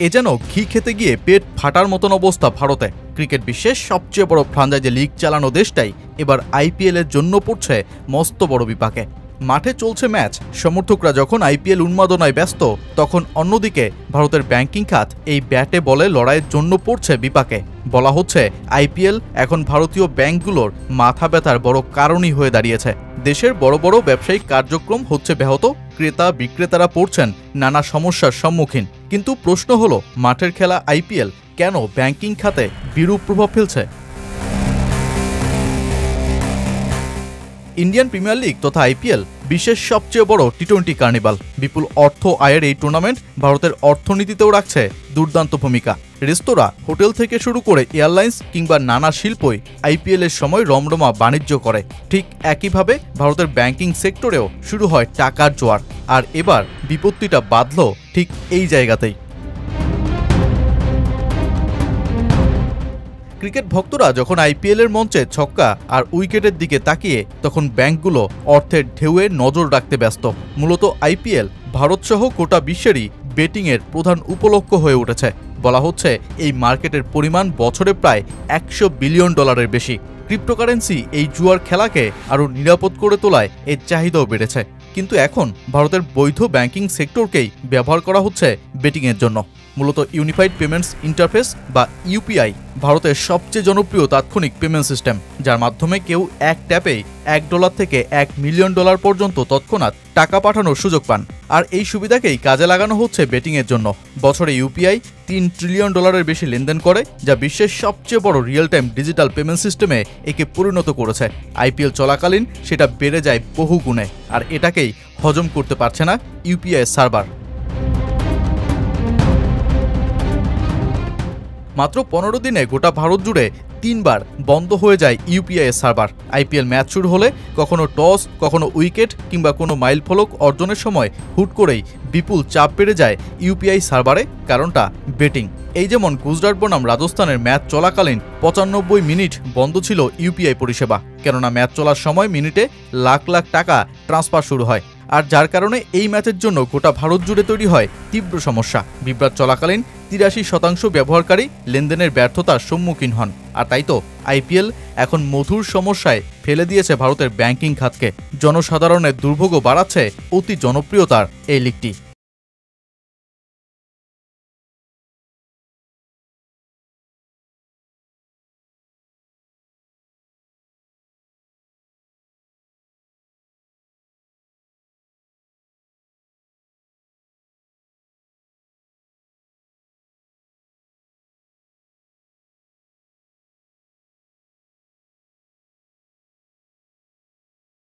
এ যেন ঘি খেতে গিয়ে পেট ফাটার মতন অবস্থা ভারতে। ক্রিকেট বিশ্বের সবচেয়ে বড় ফ্রাঞ্চাইজি লিগ চালানো দেশটাই এবার আইপিএল এর জন্য পড়ছে মস্ত বড় বিপাকে। মাঠে চলছে ম্যাচ, সমর্থকরা যখন আইপিএল উন্মাদনায় ব্যস্ত, তখন অন্যদিকে ভারতের ব্যাংকিং খাত এই ব্যাটে বলে লড়াইয়ের জন্য পড়ছে বিপাকে। বলা হচ্ছে আইপিএল এখন ভারতীয় ব্যাংকগুলোর মাথা ব্যথার বড় কারণই হয়ে দাঁড়িয়েছে। দেশের বড় বড় ব্যবসায়িক কার্যক্রম হচ্ছে ব্যাহত, ক্রেতা বিক্রেতারা পড়ছেন নানা সমস্যার সম্মুখীন। কিন্তু প্রশ্ন হলো, মাঠের খেলা আইপিএল কেন ব্যাংকিং খাতে বিরূপ প্রভাব ফেলছে? ইন্ডিয়ান প্রিমিয়ার লিগ তথা আইপিএল বিশ্বের সবচেয়ে বড় টি-20 কার্নিভাল। বিপুল অর্থ আয়ের এই টুর্নামেন্ট ভারতের অর্থনীতিতেও রাখছে দুর্দান্ত ভূমিকা। রেস্তোরাঁ, হোটেল থেকে শুরু করে এয়ারলাইন্স কিংবা নানা শিল্পই আইপিএল এর সময় রমরমা বাণিজ্য করে। ঠিক একইভাবে ভারতের ব্যাংকিং সেক্টরেও শুরু হয় টাকার জোয়ার। আর এবার বিপত্তিটা বাধল ঠিক এই জায়গাতেই। ক্রিকেট ভক্তরা যখন আইপিএল এর মঞ্চে ছক্কা আর উইকেটের দিকে তাকিয়ে, তখন ব্যাংকগুলো অর্থের ঢেউয়ে নজর রাখতে ব্যস্ত। মূলত আইপিএল ভারতসহ গোটা বিশ্বেরই বেটিংয়ের প্রধান উপলক্ষ্য হয়ে উঠেছে। বলা হচ্ছে এই মার্কেটের পরিমাণ বছরে প্রায় $100 বিলিয়ন বেশি। ক্রিপ্টোকারেন্সি এই জুয়ার খেলাকে আরও নিরাপদ করে তোলায় এর চাহিদাও বেড়েছে। কিন্তু এখন ভারতের বৈধ ব্যাংকিং সেক্টরকেই ব্যবহার করা হচ্ছে বেটিংয়ের জন্য। মূলত ইউনিফাইড পেমেন্টস ইন্টারফেস বা ইউপিআই ভারতের সবচেয়ে জনপ্রিয় তাৎক্ষণিক পেমেন্ট সিস্টেম, যার মাধ্যমে কেউ এক ট্যাপেই $1 থেকে $1 মিলিয়ন পর্যন্ত তৎক্ষণাৎ টাকা পাঠানোর সুযোগ পান। আর এই সুবিধাকেই কাজে লাগানো হচ্ছে বেটিংয়ের জন্য। বছরে ইউপিআই $3 ট্রিলিয়ন বেশি লেনদেন করে, যা বিশ্বের সবচেয়ে বড় রিয়েল টাইম ডিজিটাল পেমেন্ট সিস্টেমে একে পরিণত করেছে। আইপিএল চলাকালীন সেটা বেড়ে যায় বহু গুণে, আর এটাকেই হজম করতে পারছে না ইউপিআই সার্ভার। মাত্র 15 দিনে গোটা ভারত জুড়ে 3 বার বন্ধ হয়ে যায় ইউপিআই সার্ভার। আইপিএল ম্যাচ শুরু হলে কখনো টস, কখনো উইকেট কিংবা কোনো মাইল ফলক অর্জনের সময় হুট করেই বিপুল চাপ বেড়ে যায় ইউপিআই সার্ভারে। কারণটা বেটিং। এই যেমন গুজরাট বনাম রাজস্থানের ম্যাচ চলাকালীন 95 মিনিট বন্ধ ছিল ইউপিআই পরিষেবা, কেননা ম্যাচ চলার সময় মিনিটে লাখ লাখ টাকা ট্রান্সফার শুরু হয়। আর যার কারণে এই ম্যাচের জন্য গোটা ভারত জুড়ে তৈরি হয় তীব্র সমস্যা। বিভ্রাট চলাকালীন 83% ব্যবহারকারী লেনদেনের ব্যর্থতার সম্মুখীন হন। আর তাই তো আইপিএল এখন মধুর সমস্যায় ফেলে দিয়েছে ভারতের ব্যাংকিং খাতকে। জনসাধারণের দুর্ভোগও বাড়াচ্ছে অতি জনপ্রিয়তার এই লিগটি।